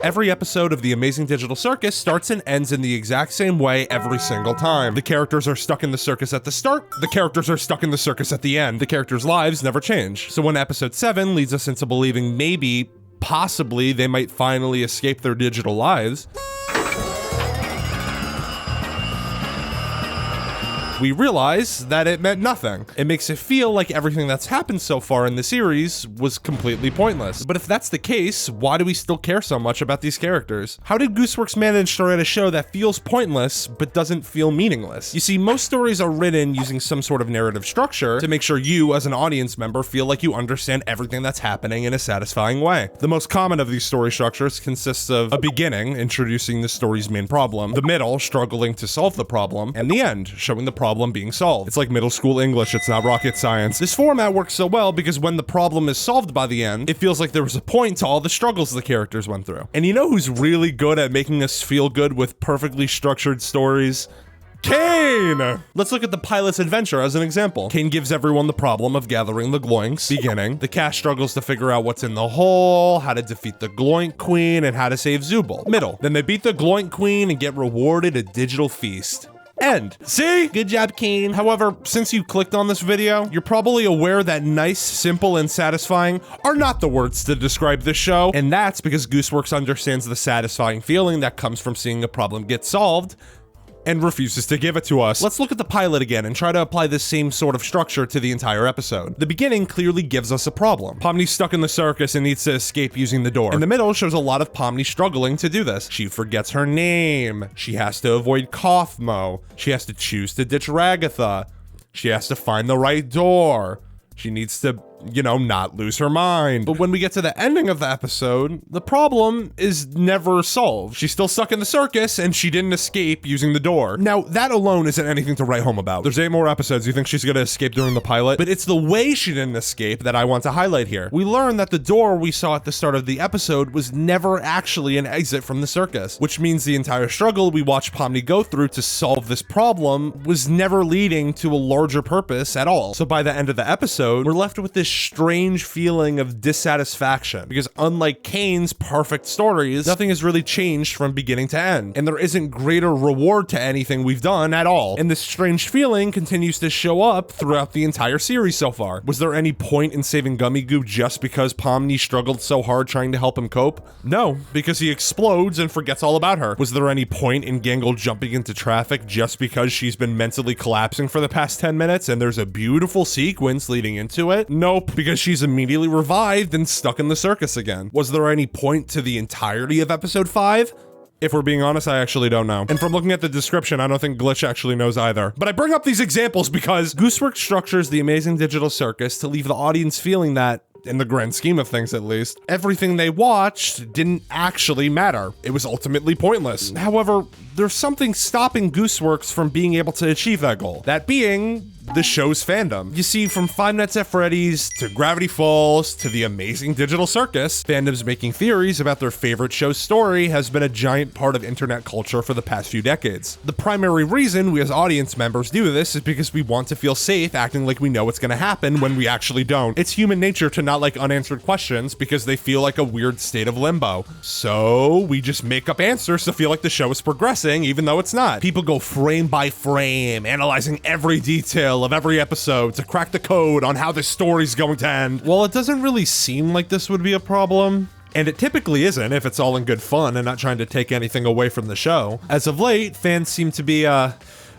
Every episode of the Amazing Digital Circus starts and ends in the exact same way every single time. The characters are stuck in the circus at the start, the characters are stuck in the circus at the end. The characters' lives never change. So when episode 7 leads us into believing maybe, possibly, they might finally escape their digital lives, we realize that it meant nothing. It makes it feel like everything that's happened so far in the series was completely pointless. But if that's the case, why do we still care so much about these characters? How did Gooseworx manage to write a show that feels pointless but doesn't feel meaningless? You see, most stories are written using some sort of narrative structure to make sure you, as an audience member, feel like you understand everything that's happening in a satisfying way. The most common of these story structures consists of a beginning, introducing the story's main problem, the middle, struggling to solve the problem, and the end, showing the problem being solved. It's like middle school English, it's not rocket science. This format works so well because when the problem is solved by the end, it feels like there was a point to all the struggles the characters went through. And you know who's really good at making us feel good with perfectly structured stories? Kane! Let's look at the pilot's adventure as an example. Kane gives everyone the problem of gathering the gloinks. Beginning, the cast struggles to figure out what's in the hole, how to defeat the gloink queen, and how to save Zooble. Middle, then they beat the gloink queen and get rewarded a digital feast. End. See? Good job, Kane. However, since you clicked on this video, you're probably aware that nice, simple, and satisfying are not the words to describe this show, and that's because Gooseworx understands the satisfying feeling that comes from seeing a problem get solved and refuses to give it to us. Let's look at the pilot again and try to apply this same sort of structure to the entire episode. The beginning clearly gives us a problem. Pomni's stuck in the circus and needs to escape using the door. In the middle shows a lot of Pomni struggling to do this. She forgets her name. She has to avoid Kaufmo. She has to choose to ditch Ragatha. She has to find the right door. She needs to, not lose her mind. But when we get to the ending of the episode, the problem is never solved. She's still stuck in the circus and she didn't escape using the door. Now, that alone isn't anything to write home about. There's 8 more episodes. You think she's gonna escape during the pilot? But it's the way she didn't escape that I want to highlight here. We learned that the door we saw at the start of the episode was never actually an exit from the circus, which means the entire struggle we watched Pomni go through to solve this problem was never leading to a larger purpose at all. So by the end of the episode, we're left with this strange feeling of dissatisfaction because unlike Kane's perfect stories, nothing has really changed from beginning to end, and there isn't greater reward to anything we've done at all. And this strange feeling continues to show up throughout the entire series so far. Was there any point in saving Gummy Goo just because Pomni struggled so hard trying to help him cope? No, because he explodes and forgets all about her. Was there any point in Gangle jumping into traffic just because she's been mentally collapsing for the past 10 minutes and there's a beautiful sequence leading into it? Nope, because she's immediately revived and stuck in the circus again. Was there any point to the entirety of episode 5? If we're being honest, I actually don't know. And from looking at the description, I don't think Glitch actually knows either. But I bring up these examples because Gooseworx structures the Amazing Digital Circus to leave the audience feeling that, in the grand scheme of things at least, everything they watched didn't actually matter. It was ultimately pointless. However, there's something stopping Gooseworx from being able to achieve that goal. That being the show's fandom. You see, from Five Nights at Freddy's to Gravity Falls to the Amazing Digital Circus, fandoms making theories about their favorite show's story has been a giant part of internet culture for the past few decades. The primary reason we as audience members do this is because we want to feel safe acting like we know what's gonna happen when we actually don't. It's human nature to not like unanswered questions because they feel like a weird state of limbo. So we just make up answers to feel like the show is progressing even though it's not. People go frame by frame, analyzing every detail of every episode to crack the code on how this story's going to end. Well, it doesn't really seem like this would be a problem, and it typically isn't if it's all in good fun and not trying to take anything away from the show. As of late, fans seem to be,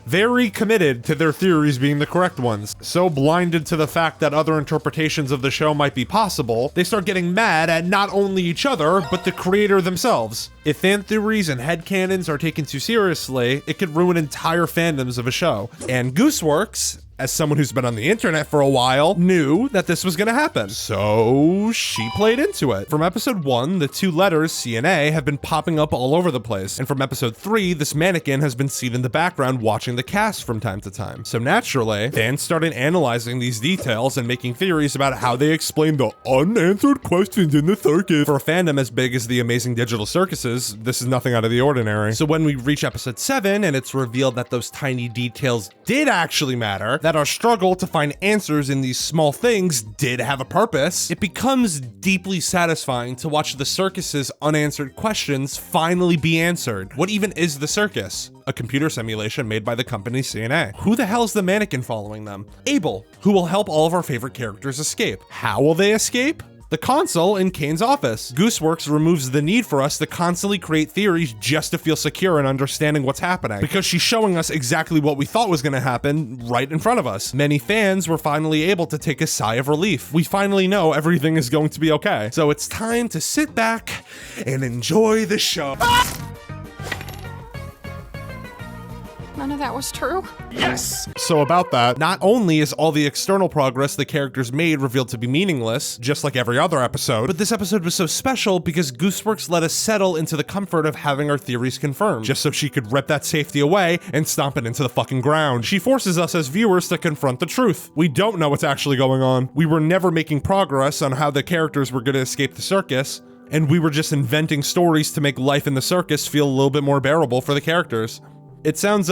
very committed to their theories being the correct ones. So blinded to the fact that other interpretations of the show might be possible, they start getting mad at not only each other, but the creator themselves. If fan theories and headcanons are taken too seriously, it could ruin entire fandoms of a show. And Gooseworx, as someone who's been on the internet for a while, knew that this was gonna happen. So she played into it. From episode 1, the 2 letters C and A have been popping up all over the place. And from episode 3, this mannequin has been seen in the background watching the cast from time to time. So naturally, fans started analyzing these details and making theories about how they explain the unanswered questions in the circus. For a fandom as big as the Amazing Digital Circuses, this is nothing out of the ordinary. So when we reach episode 7 and it's revealed that those tiny details did actually matter, that our struggle to find answers in these small things did have a purpose, it becomes deeply satisfying to watch the circus's unanswered questions finally be answered. What even is the circus? A computer simulation made by the company CNA. Who the hell is the mannequin following them? Abel, who will help all of our favorite characters escape. How will they escape? The console in Kane's office. Gooseworx removes the need for us to constantly create theories just to feel secure in understanding what's happening, because she's showing us exactly what we thought was going to happen right in front of us. Many fans were finally able to take a sigh of relief. We finally know everything is going to be okay. So it's time to sit back and enjoy the show. None of that was true? Yes! So about that, not only is all the external progress the characters made revealed to be meaningless, just like every other episode, but this episode was so special because Gooseworx let us settle into the comfort of having our theories confirmed, just so she could rip that safety away and stomp it into the fucking ground. She forces us as viewers to confront the truth. We don't know what's actually going on. We were never making progress on how the characters were gonna escape the circus, and we were just inventing stories to make life in the circus feel a little bit more bearable for the characters. It sounds,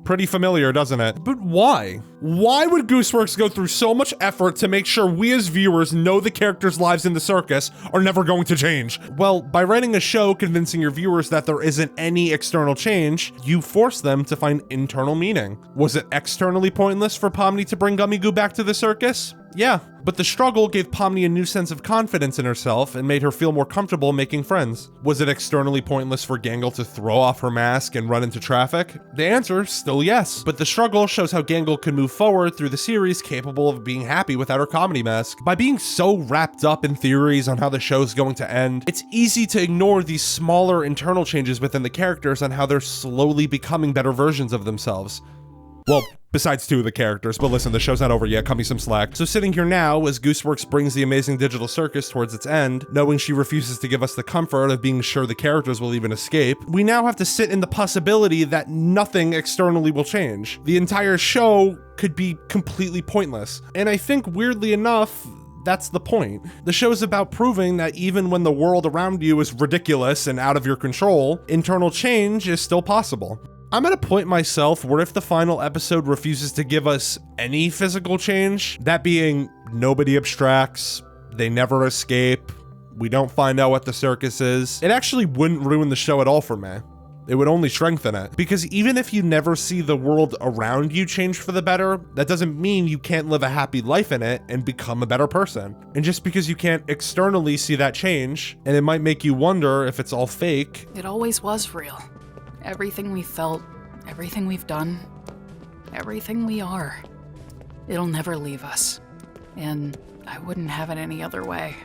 pretty familiar, doesn't it? But why? Why would Gooseworx go through so much effort to make sure we as viewers know the characters' lives in the circus are never going to change? Well, by writing a show convincing your viewers that there isn't any external change, you force them to find internal meaning. Was it externally pointless for Pomni to bring Gummy Goo back to the circus? Yeah, but the struggle gave Pomni a new sense of confidence in herself and made her feel more comfortable making friends. Was it externally pointless for Gangle to throw off her mask and run into traffic? The answer, still yes. But the struggle shows how Gangle could move forward through the series capable of being happy without her comedy mask. By being so wrapped up in theories on how the show's going to end, it's easy to ignore these smaller internal changes within the characters on how they're slowly becoming better versions of themselves. Well, besides two of the characters, but listen, the show's not over yet, cut me some slack. So sitting here now, as Gooseworx brings the Amazing Digital Circus towards its end, knowing she refuses to give us the comfort of being sure the characters will even escape, we now have to sit in the possibility that nothing externally will change. The entire show could be completely pointless. And I think, weirdly enough, that's the point. The show is about proving that even when the world around you is ridiculous and out of your control, internal change is still possible. I'm at a point myself where if the final episode refuses to give us any physical change, that being nobody abstracts, they never escape, we don't find out what the circus is, it actually wouldn't ruin the show at all for me. It would only strengthen it. Because even if you never see the world around you change for the better, that doesn't mean you can't live a happy life in it and become a better person. And just because you can't externally see that change, and it might make you wonder if it's all fake. It always was real. Everything we felt, everything we've done, everything we are. It'll never leave us. And I wouldn't have it any other way.